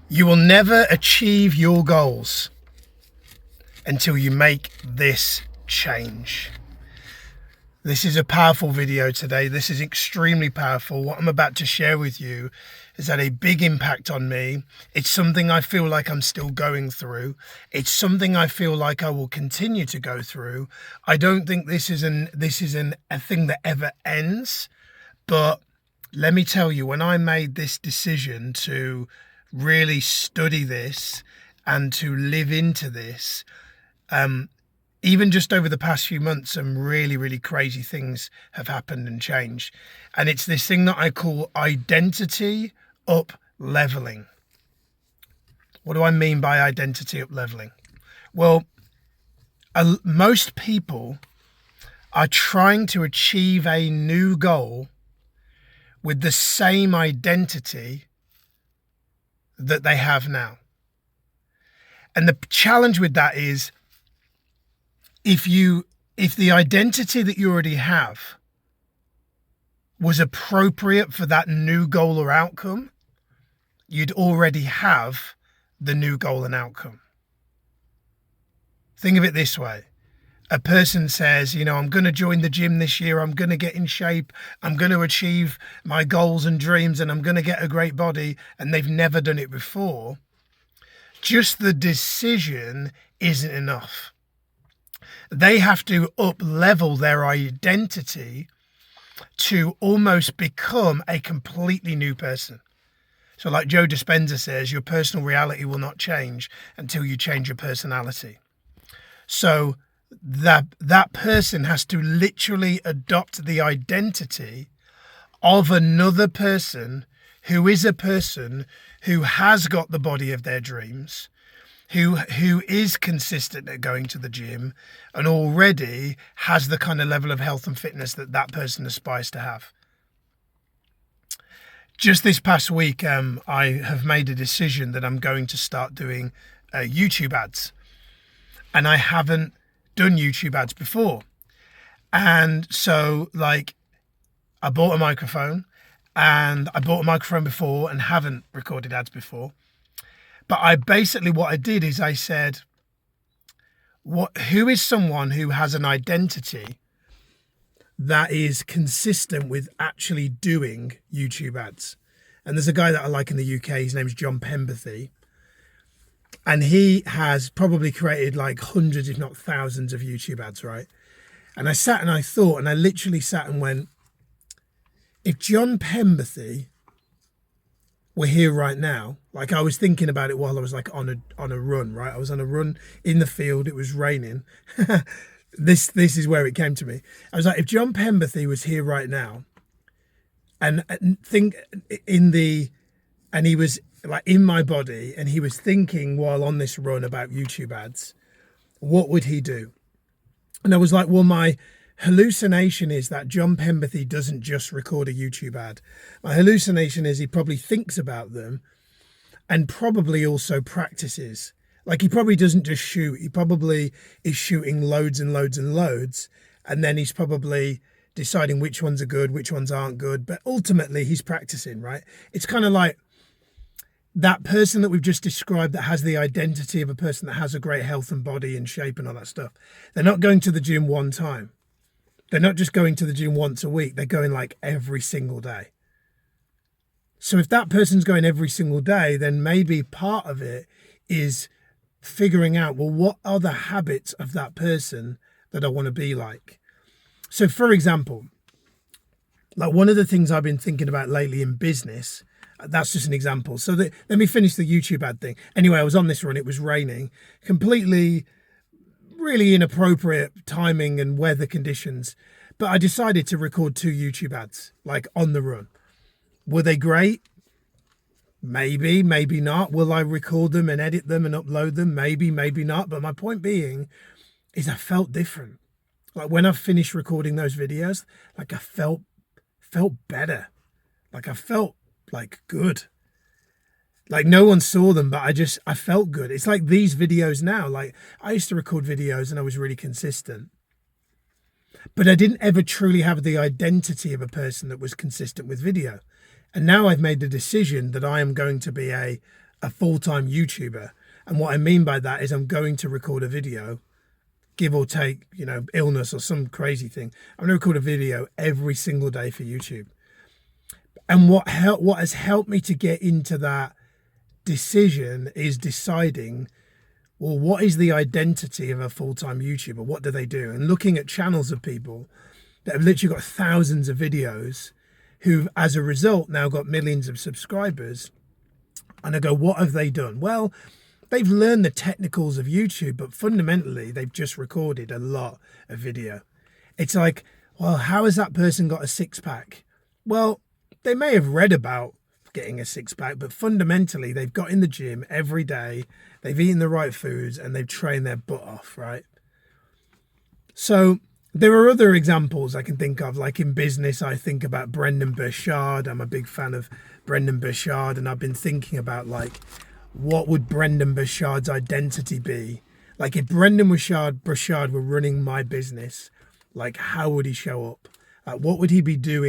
You will never achieve your goals until you make this change. This is a powerful video today. This is extremely powerful. What I'm about to share with you has had a big impact on me. It's something I feel like I'm still going through. It's something I feel like I will continue to go through. I don't think this is a thing that ever ends. But let me tell you, when I made this decision to really study this and to live into this, even just over the past few months, some really, really crazy things have happened and changed. And it's this thing that I call identity up leveling. What do I mean by identity up leveling? Well, most people are trying to achieve a new goal with the same identity that they have now. And the challenge with that is, if the identity that you already have was appropriate for that new goal or outcome, you'd already have the new goal and outcome. Think of it this way. A person says, I'm going to join the gym this year. I'm going to get in shape. I'm going to achieve my goals and dreams, and I'm going to get a great body. And they've never done it before. Just the decision isn't enough. They have to up level their identity to almost become a completely new person. So like Joe Dispenza says, your personal reality will not change until you change your personality. So that person has to literally adopt the identity of another person who is a person who has got the body of their dreams, who is consistent at going to the gym and already has the kind of level of health and fitness that person aspires to have. Just this past week, I have made a decision that I'm going to start doing YouTube ads. And I haven't done YouTube ads before. And so I bought a microphone, and I bought a microphone before and haven't recorded ads before. But what I did is I said, who is someone who has an identity that is consistent with actually doing YouTube ads? And there's a guy that I like in the UK, his name's John Pemberthy. And he has probably created like hundreds, if not thousands of YouTube ads, right? And I sat and I thought, and I literally sat and went, if John Pemberthy were here right now, like I was thinking about it while I was like on a run, right? I was on a run in the field. It was raining. This is where it came to me. I was like, if John Pemberthy was here right now, and he was like in my body, and he was thinking while on this run about YouTube ads, what would he do? And I was like, well, my hallucination is that John Pemberthy doesn't just record a YouTube ad. My hallucination is he probably thinks about them and probably also practices. Like he probably doesn't just shoot. He probably is shooting loads and loads and loads. And then he's probably deciding which ones are good, which ones aren't good. But ultimately he's practicing, right? It's kind of like that person that we've just described that has the identity of a person that has a great health and body and shape and all that stuff. They're not going to the gym one time. They're not just going to the gym once a week. They're going like every single day. So if that person's going every single day, then maybe part of it is figuring out, well, what are the habits of that person that I want to be like? So for example, like one of the things I've been thinking about lately in business, that's just an example. So let me finish the YouTube ad thing. Anyway, I was on this run. It was raining, completely really inappropriate timing and weather conditions. But I decided to record 2 YouTube ads, like on the run. Were they great? Maybe, maybe not. Will I record them and edit them and upload them? Maybe, maybe not. But my point being is I felt different. Like when I finished recording those videos, like I felt better. Like I felt like good. Like no one saw them, but I felt good. It's like these videos now. Like I used to record videos and I was really consistent, but I didn't ever truly have the identity of a person that was consistent with video. And now I've made the decision that I am going to be a a full-time YouTuber. And what I mean by that is I'm going to record a video, give or take, you know, illness or some crazy thing. I'm going to record a video every single day for YouTube. And what has helped me to get into that decision is deciding, well, what is the identity of a full-time YouTuber? What do they do? And looking at channels of people that have literally got thousands of videos, who've, as a result, now got millions of subscribers. And I go, what have they done? Well, they've learned the technicals of YouTube, but fundamentally, they've just recorded a lot of video. It's like, well, how has that person got a six-pack? Well, they may have read about getting a six-pack, but fundamentally, they've got in the gym every day, they've eaten the right foods, and they've trained their butt off, right? So there are other examples I can think of, like in business, I think about Brendan Burchard. I'm a big fan of Brendan Burchard, and I've been thinking about, like, what would Brendan Burchard's identity be? Like, if Brendan Burchard were running my business, like, how would he show up? What would he be doing?